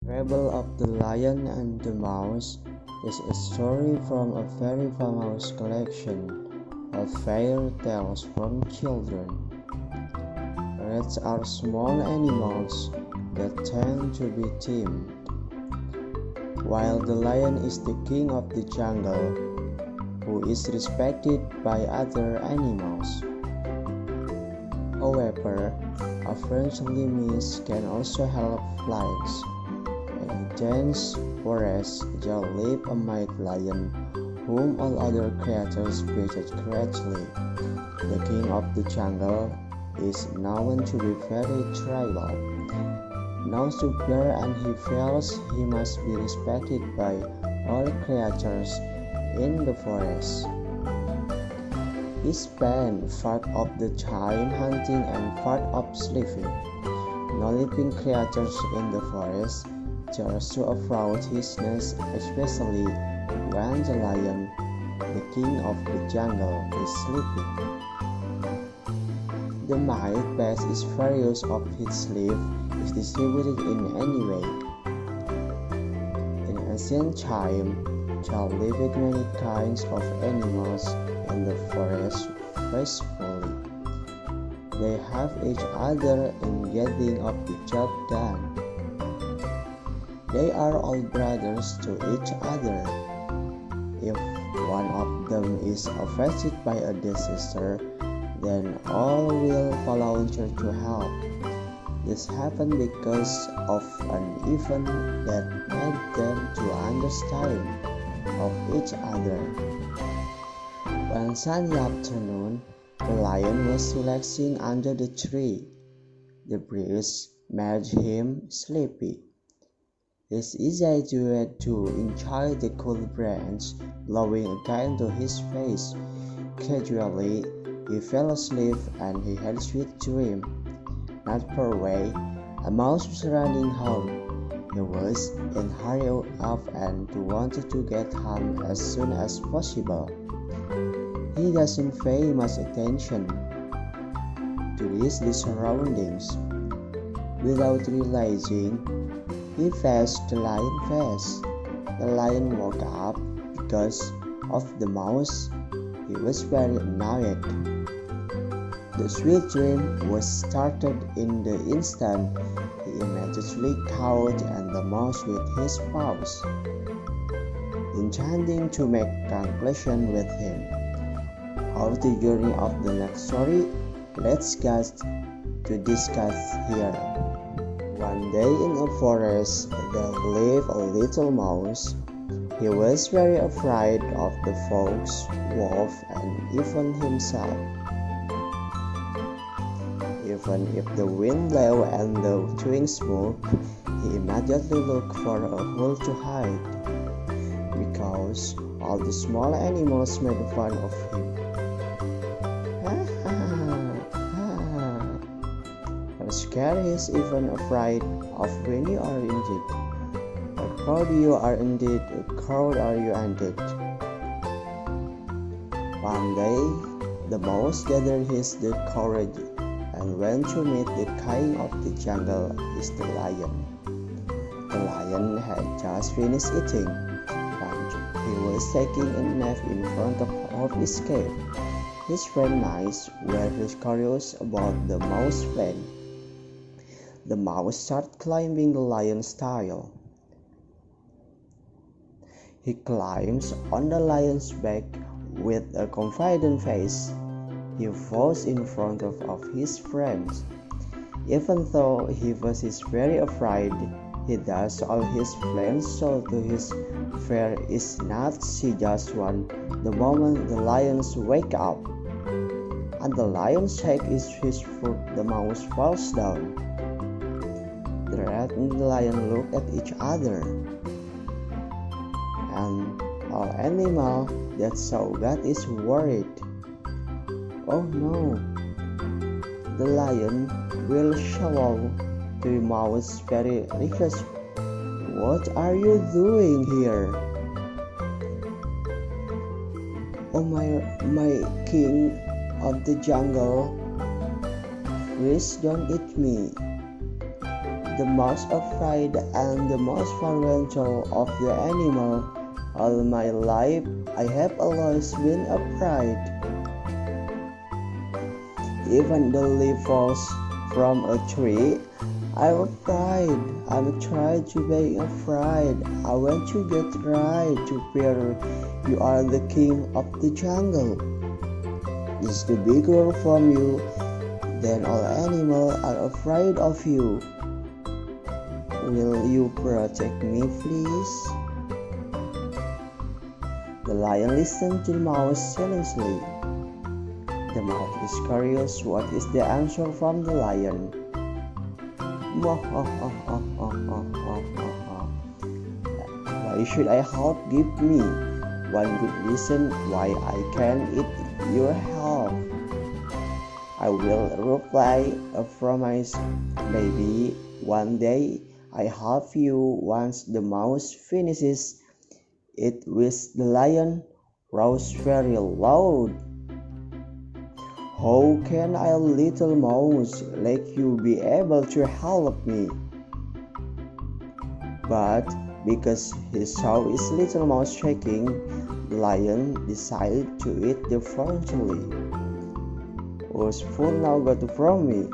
Fable of the Lion and the Mouse is a story from a very famous collection of fairy tales from children. Rats are small animals that tend to be tamed, while the lion is the king of the jungle, who is respected by other animals. However, a friendly mist can also help flies. In a dense forest, there lived a mighty lion, whom all other creatures treated greatly. The king of the jungle is known to be very tribal. No superior, and he feels he must be respected by all creatures in the forest. He spent part of the time hunting and part of sleeping. No living creatures in the forest dares to approach his nest, especially when the lion, the king of the jungle, is sleeping. The might best is various of his sleep is distributed in any way. In ancient time, there lived many kinds of animals in the forest peacefully. They help each other in getting of the job done. They are all brothers to each other. If one of them is affected by a disaster, then all will volunteer to help. This happened because of an event that made them to understand of each other. One sunny afternoon, the lion was relaxing under the tree. The breeze made him sleepy. It's easy to enjoy the cool branch blowing against his face. Gradually, he fell asleep and he had a sweet dream. Not far away, a mouse was running home. He was in a hurry up and wanted to get home as soon as possible. He doesn't pay much attention to the surroundings. Without realizing, he faced the lion face. The lion woke up because of the mouse. He was very annoyed. The sweet dream was started in the instant he immediately caught the mouse with his paws, intending to make conclusion with him. How the journey of the next story? Let's get to discuss here. One day in a forest there lived a little mouse. He was very afraid of the fox, wolf, and even himself. Even if the wind blew and the twins moved, he immediately looked for a hole to hide, because all the small animals made fun of him. Scared, he is even afraid of when you are indeed. A crowd you are indeed, a crowd are you indeed. One day, the mouse gathered his courage and went to meet the king of the jungle, is the lion. The lion had just finished eating, and he was taking a nap in front of his cave. His friend mice were curious about the mouse plan. The mouse started climbing the lion's tail. He climbs on the lion's back with a confident face. He falls in front of his friends. Even though he was very afraid, he does all his plans so to his fear is not see just one. The moment the lions wake up, and the lion shakes his foot, the mouse falls down. The rat and the lion look at each other, and all animal that saw that is worried. Oh no, the lion will swallow the mouse very request. What are you doing here? Oh my king of the jungle, please don't eat me. the most afraid and the most fundamental of the animal. All my life I have always been afraid. Even the leaf falls from a tree, I'm afraid. I'm trying to be afraid. I want to get right to where you are the king of the jungle. Is the bigger from you, then all animals are afraid of you. Will you protect me, please? The lion listened to the mouse silently. The mouse is curious what is the answer from the lion. Why should I help? Give me one good reason why I can eat your help. I will reply a promise. Maybe one day I help you. Once the mouse finishes it with the lion roars very loud. How can a little mouse like you be able to help me? But because he saw his little mouse shaking, the lion decided to eat the fortunately. Whose food now got from me?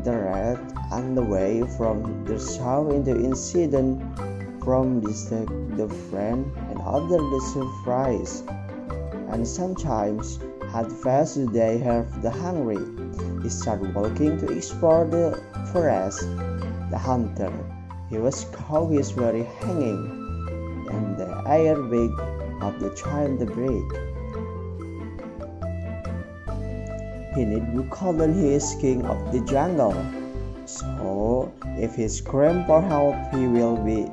The rat on the way from the south in the incident from the friend and other the surprise, and sometimes had fast they have the hungry. He started walking to explore the forest. The hunter, he was caught his very hanging, and the air big of the time the break. He need to call he is king of the jungle. So if he screams for help, he will be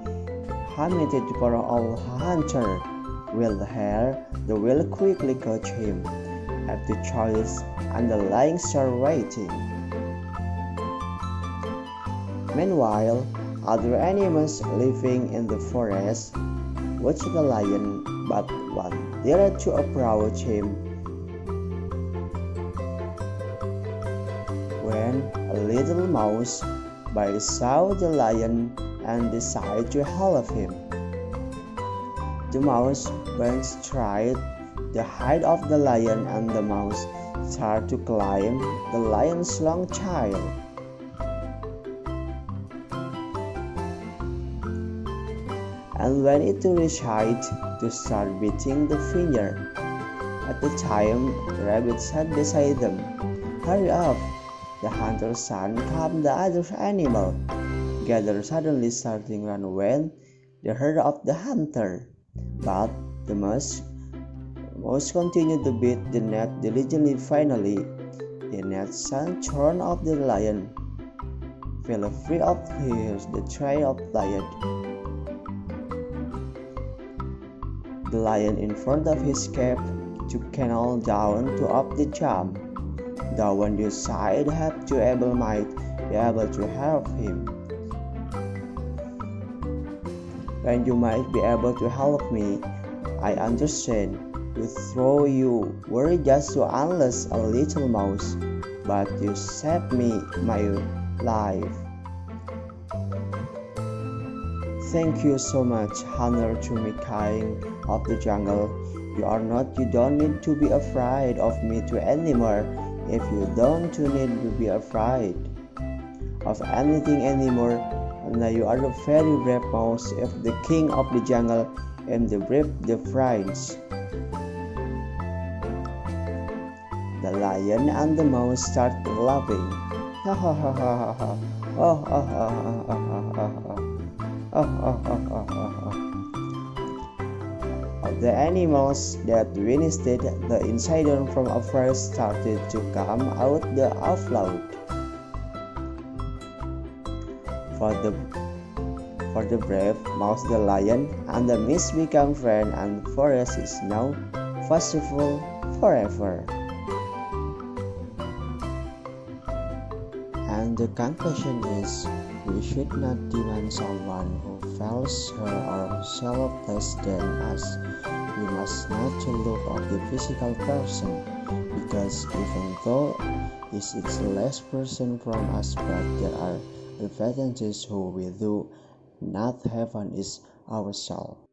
hunted for all hunter. Will the hare, the will quickly catch him. Have the choice and the lion start waiting. Meanwhile, other animals living in the forest watch the lion, but one dared to approach him. When a little mouse saw the lion and decided to help him. The mouse went straight the height of the lion, and the mouse started to climb the lion's long tail. And when it reached height, to start beating the finger. At the time, the rabbit sat beside them. Hurry up! The hunter's son calmed the other animal. Gathered suddenly starting run when they heard of the hunter. But the mouse continued to beat the net diligently. Finally, the net's son turned off the lion, fell free of the trail of lion. The lion in front of his cave took canal down to up the jump. The one you side have to able might be able to help him. When you might be able to help me, I understand. Withdraw you were just so unless a little mouse, but you saved me my life. Thank you so much, hunter, to me king of the jungle. You don't need to be afraid of me to anymore. If you don't need to be afraid of anything anymore, now you are a very brave mouse. If the king of the jungle and the brave the friends. The lion and the mouse started laughing. Ha ha ha ha ha ha. Oh oh oh oh oh oh oh oh oh oh. Of the animals that witnessed the incident from afar started to come out the afloat. For the brave mouse, the lion and the mouse become friends, and the forest is now peaceful forever. And the conclusion is, we should not demand someone who feels her or herself less than us. We must not to look at the physical person, because even though he is less person from us, but there are Repentance is who we do not heaven is ourselves.